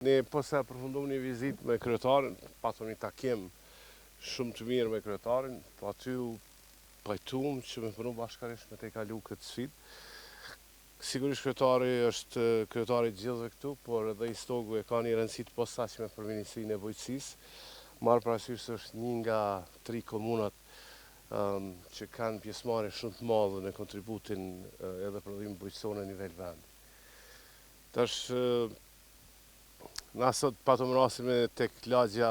Ne posa përfundum një vizit me kryetarin, patëm një takim shumë të mirë me kryetarin, po aty u pajtum që me punu bashkarisht me te kalu këtë sfidë. Sigurisht kryetari është kryetari gjithëve këtu, por edhe Istogu e ka një rëndësi të posaçme për Ministrinë e Bujqësisë. Marrë parasysh është një nga 3 komunat që kanë pjesëmarrje shumë të madhe në kontributin edhe prodhimin bujqësor në nivel vendi. Tash na sot patëm rasin me tek lagja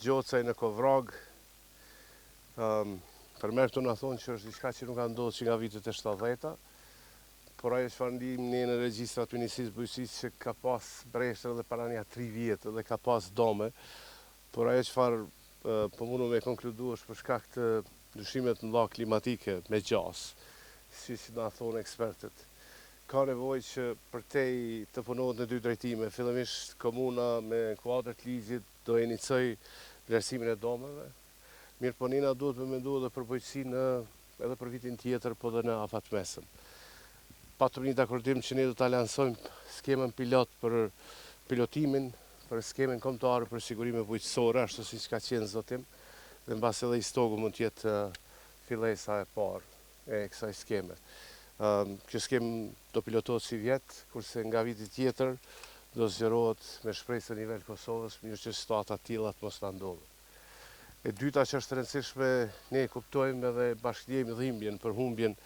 Gjocaj në Kovrag. Fermerët të na thonë që është diçka që nuk ka ndodhur që nga vitet e 70-ta, por ajo çfarë ndijmë ne në regjistrat të Ministrisë së Bujqësisë që ka pas breshtë edhe para një 3 vjetë dhe ka pas dome, por ajo çfarë po mundu me konkludu është për shkak të ndryshimet të mëdha klimatike me gjas, siç na thonë ekspertët. Ka nevojë që përtej të punohet në 2 drejtime. Fillimisht komuna me kuadër të ligjit do inicoj vlerësimin e domeve. Mirëponina duhet me mendu edhe për bujqësinë edhe për vitin tjetër, po dhe në afatmesëm. Patëm një dakordim që ne do ta lansojmë skemën pilot për pilotimin, për skemen kombëtare për sigurime bujqësore, ashtu siç ka qenë zotim, dhe mbas edhe Istogu mund të jetë fillesa e parë e kësaj skeme. Kjo skem do pilotohet si vjetë, kurse nga viti tjetër do zgjerohet me shpresë në nivel Kosovës, mirë që situata të tilla të mos na ndodhin. E dyta që është rëndësishme, ne kuptojmë edhe bashkëdijemi dhimbjen për humbjen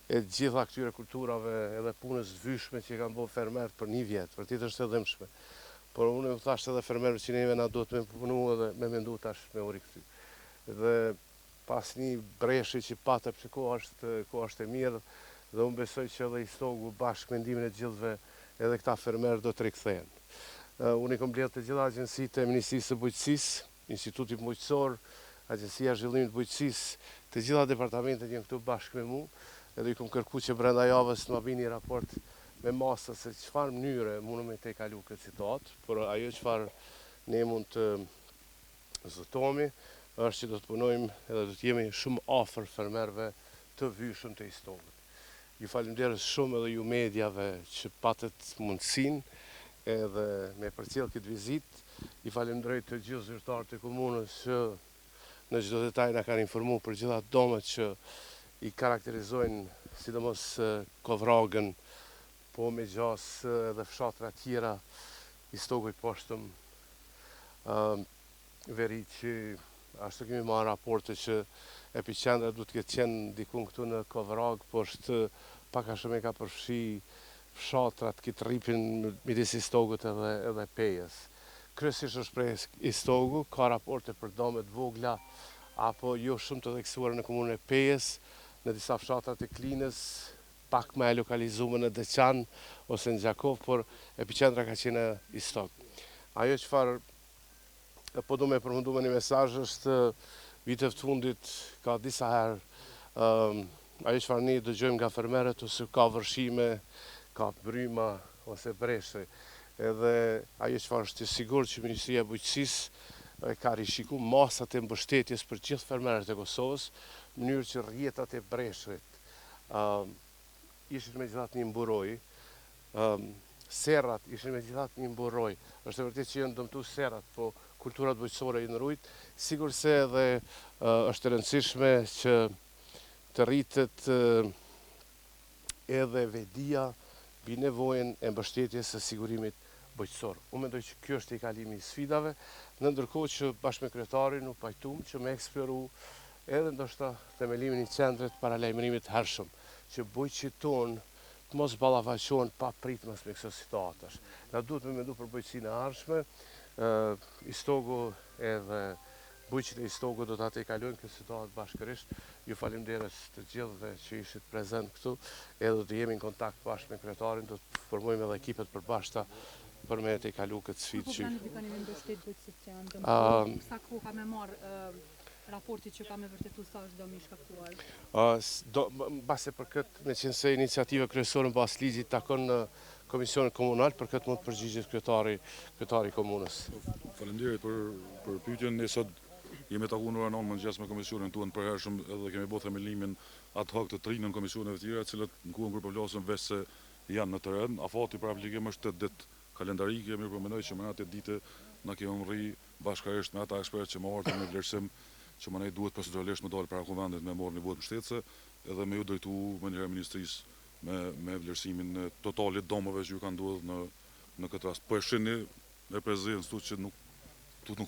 e gjitha këtyre kulturave edhe punës vyshme që kanë bërë fermerët për 1 vjet, vërtet është e dëmshme. Por unë u thash edhe fermerëve që neve na duhet me punu edhe me mendu tash me u rikthy. Dhe pas një breshi që patëm që koha është e mirë, dhe unë besoj që edhe Istogu bashkë mendimin e gjithëve edhe këta fermerë do të rikthehen. Unë i kom mbledhur të gjitha agjencitë e Ministrisë së Bujqësisë, Instituti Bujqësor, Agjencia e Zhvillimit të Bujqësisë, të gjitha departamentet janë këtu bashkë me mua, edhe i kom kërkuar që brenda javës të më bëni një raport me masa se çfarë mënyre mundem me te kalu këtë situatë, por ajo çfarë ne mund të zotohemi është që do të punojmë edhe do të jemi shumë afër fermerëve të vyshëm të Istogut. Ju falemnderit shumë edhe ju mediave që patët mundësinë edhe me përcjell këtë vizitë. Ju falemnderoj të gjithë zyrtarët e komunës që në çdo detaj na kanë informuar për gjitha domet që i karakterizojnë sidomos Kovragën, po me gjas edhe fshatra tjera, Istogu i poshtëm, veri që ashtu kemi marrë raporte që epiqendra duhet të ketë qenë dikun këtu në Kovrag, por është pak a shumë e ka përfshi fshatrat këtë rripin midis Istogut edhe Pejës. Kryesisht është prej Istogu, ka raporte për dome të vogla apo jo shumë të theksuara në komunën e Pejës, në disa fshatrat e Klinës, pak më e lokalizuar në Deçan ose në Gjakov, por epiqendra ka qenë Istog. Ajo çfarë po du me përfundu me një mesazh është vitet të fundit ka disa herë ajo çfarë ne dëgjojmë nga fermerët ose ka vërshime, ka bryma ose breshe. Edhe ajo çfarë është i sigurt që Ministria e Bujqësisë ka rishikuar masat e mbështetjes për gjithë fermerët e Kosovës, në mënyrë që rrjetat e breshërit ishin megjithatë një mburoj, serrat ishin megjithatë një mburoj. Është e vërtetë që janë dëmtuar serrat, po kulturat bujqësore i nrujt, sigur se edhe është e rëndësishme që të rritet edhe vedia mbi nevojën e mbështetjes së sigurimit bujqësor. Unë mendoj që kjo është i kalimi i sfidave, në ndërkohë që bashkë me kryetarin u pajtuam që me eksploru edhe ndoshta themelimin i qendrit para lajmërimit të hershëm, që bujqësit tonë të mos ballafaqohen pa pritmas me këto situatash. Na duhet me mendu për bujqësinë e ardhshme. Istogu edhe bujqët e Istogu do ta tejkalojnë këtë situatë bashkërisht. Ju falemnderes të gjithëve që ishit prezent këtu, edhe do të jemi në kontakt bashkë me kryetarin, do të formojmë edhe ekipet përbashkëta për me tejkalu këtë sfidë. Po planifikoni me mbështet bujqësit që janë dëmtuar? Sa kohë ka me marrë raporti që ka me vërtetu sa është domi shkaktuar? Mbase për këtë, me qenë se iniciativa kryesore mbas ligjit takon në Komisionin Komunal, për këtë mund të përgjigjet kryetari i komunës. Faleminderit për pyetjen. Ne sot jemi takuar në orën 9 mëngjes me komisionin tuan për hershëm edhe kemi bërë themelimin ad hoc të trinën komisioneve të tjera, të cilat në kuën kur po vlosëm veç se janë në terren. Afati për aplikim është 8 ditë kalendarike, mirë po mendoj që më atë ditë na kemi rri bashkërisht me ata ekspertë që më ardhin me vlerësim që më ne duhet proceduralisht më dalë para kuvendit me marrë një votë mbështetëse edhe me ju drejtu mënyrë e ministrisë me vlerësimin totalit domove që ju kanë ndodhur në këtë rast. Po e shihni me prezencë tu që nuk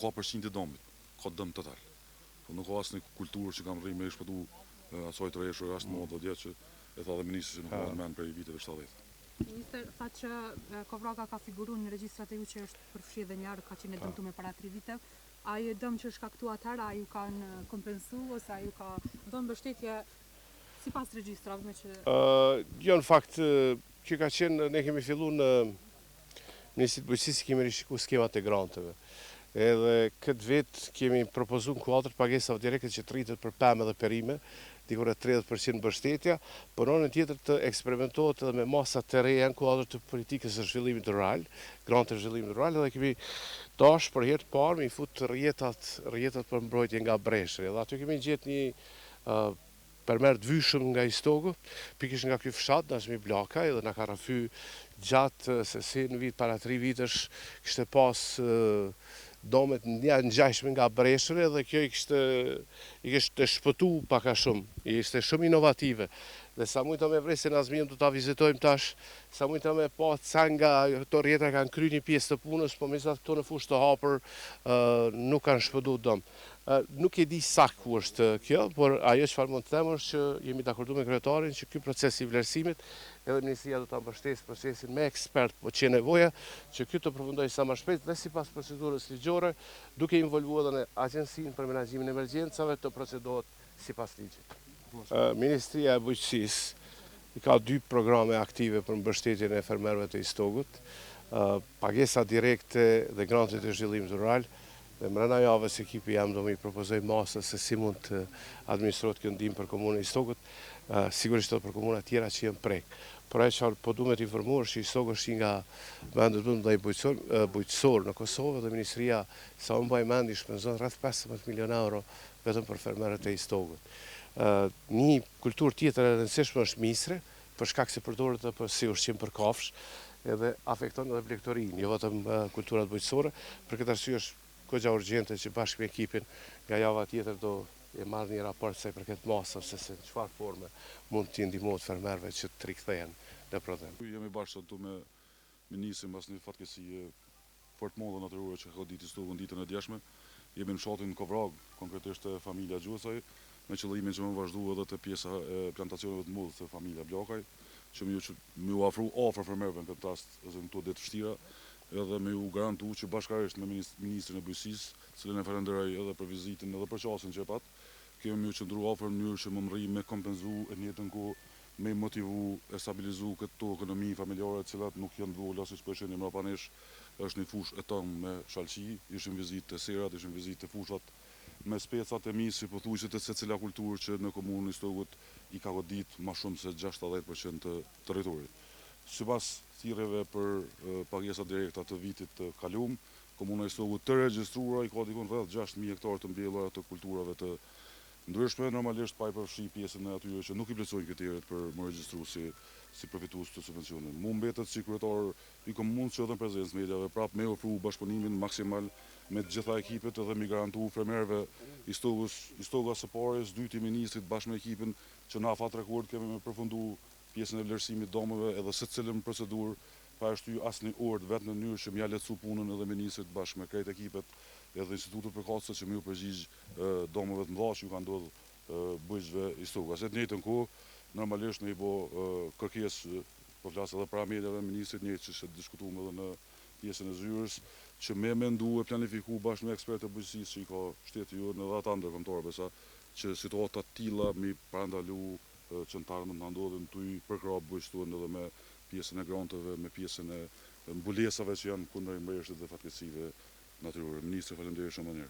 ka përqindje domit, ka dëm total. Po nuk ka asnjë kulturë që kanë rri me shpëtu asoj të rreshur rast më dje që e tha dhe ministri që nuk ka mend për viteve 70. Minister, tha që Kovraga ka figuruar në regjistrat e ju që është përfshirë dhe një ka qenë dëmtuar para 3 viteve. A i dëm që është kaktuar atëherë, a ju kanë kompensu ose a ju ka dhënë mbështetje sipas regjistrave me që Jo, në fakt që ka qenë, ne kemi filluar në Ministrinë e Bujqësisë kemi rishiku skemat e granteve. Edhe këtë vit kemi propozuar në kuadër pagesave direkte që të rritet për pemë dhe perime, dikur e 30% mbështetja, por në anën tjetër të eksperimentohet edhe me masa të reja në kuadër të politikës së zhvillimit rural, grante zhvillimit rural, edhe kemi dash për herë të parë me i fut rrjetat për mbrojtje nga breshri. Edhe aty kemi gjetë një përmer të vyshëm nga Istogu, pikërisht nga ky fshat, Nazmi Blaka, edhe na ka rrafy gjatë se si në vit para 3 vitesh kishte pas domet ngjashme nga breshri dhe kjo i kishte shpëtu pak a shumë, ishte shumë inovative. Dhe sa mujta me vrej se Nazmin do ta vizitojmë tash, sa mujta me pa ca nga këto rrjeta kanë kry një pjesë të punës, po me sa këto në fushë të hapur nuk kanë shpëtu dom. Nuk e di sa ku është kjo, por ajo çfarë mund të them është që jemi dakordum me kryetarin që ky proces i vlerësimit edhe Ministria do ta mbështesë procesin me ekspert, po që nevoja që ky të përfundojë sa më shpejt dhe sipas procedurës ligjore, duke involvuar edhe në Agjencinë për Menaxhimin e Emergjencave të procedohet sipas ligjit. Ministria e Bujqësisë ka 2 programe aktive për mbështetjen e fermerëve të Istogut, pagesa direkte dhe grantet e zhvillimit rural. Dhe mbrana javës ekipi jam do më i propozoj masa se si mund të administrohet kjo ndihmë për komunën e Istogut, sigurisht edhe për komuna tjera që janë prek. Por ajo çfarë po duhet të informuar që Istogu është nga vendet më të mëdha bujqësor në Kosovë dhe ministria sa unë mbaj mend i shpenzon rreth 15 milionë euro vetëm për fermerët e Istogut. Një kulturë tjetër e rëndësishme është misre, për shkak se përdoret edhe si ushqim për kafsh, edhe afekton edhe blegtorinë, jo vetëm kulturat bujqësore. Për këtë arsye është goxha urgjente që bashkë me ekipin nga java tjetër do e marrë një raport se për këtë masë, se në çfarë forme mund të ndihmohet fermerëve që të rikthehen në prodhim. Jemi bashkë këtu me ministrin pas një fatkeqësie fort madhe natyrore që ka ditë Istogu ditën e djeshme. Jemi në fshatin Kovrag, konkretisht familja Gjuhësaj, me qëllimin që më vazhdu edhe të pjesa e plantacioneve të mëdha të familja Blakaj, që më u afru afër fermerëve në këtë rast, në këto ditë vështira, edhe me u garantu që bashkarisht me Ministrin e Bujqësisë, cilën e falenderoj edhe për vizitin edhe për qasjen që e pat, kemi më qëndru afër në mënyrë që më mri me kompenzu e njëjtën kohë, me motivu e stabilizu këto ekonomi familjare, cilat nuk janë vogla siç po shihni mbrapa nesh, është një fushë e tonë me shalqi, ishim vizitë të serat, ishim vizitë të fushat me specat e misi, pothuajse të secila kulturë që në komunën e Istogut i ka godit më shumë se 60% të territorit. Sipas thirrjeve për pagesa direkta të vitit të kaluar, komuna e Istogut të regjistruara i ka dikon rreth 6.000 hektarë të mbjellura të kulturave të ndryshme, normalisht pa i përfshi pjesën e atyre që nuk i plotësojnë kriteret për më regjistru si përfitues të subvencionit. Mu mbetet si kryetar i komunës që edhe në prezencë mediave prap me ofru bashkëpunimin maksimal me të gjitha ekipet edhe mi garantu fermerëve Istoga së pares, dyti ministrit bashkë me ekipin që na fat rekord kemi me përfundu pjesën e vlerësimit domeve edhe secilën procedurë pa shty asnjë orë vetë në mënyrë që m'ja lehtësu punën edhe ministrit bashkë me krejt ekipet edhe institutet përkatëse që më u përgjigj domeve të mëdha që ju kanë ndodhur bujqëve Istogut. Në të njëjtën kohë, normalisht ne i bo kërkesë, po flas edhe para mediave ministrit njëjtë që është diskutuar edhe në pjesën e zyrës, që me mendu e planifiku bashkë me ekspertë e bujqësisë që i ka shteti ju në dhe ata ndërkombëtar besa që situata të tilla mi parandalu qëntarë më të ndodhin të i përkrap bujqëtuan edhe me pjesën e granteve, me pjesën e mbulesave që janë kundër mbërshit dhe fatkeqësive natyrore. Ministri, faleminderit shumë.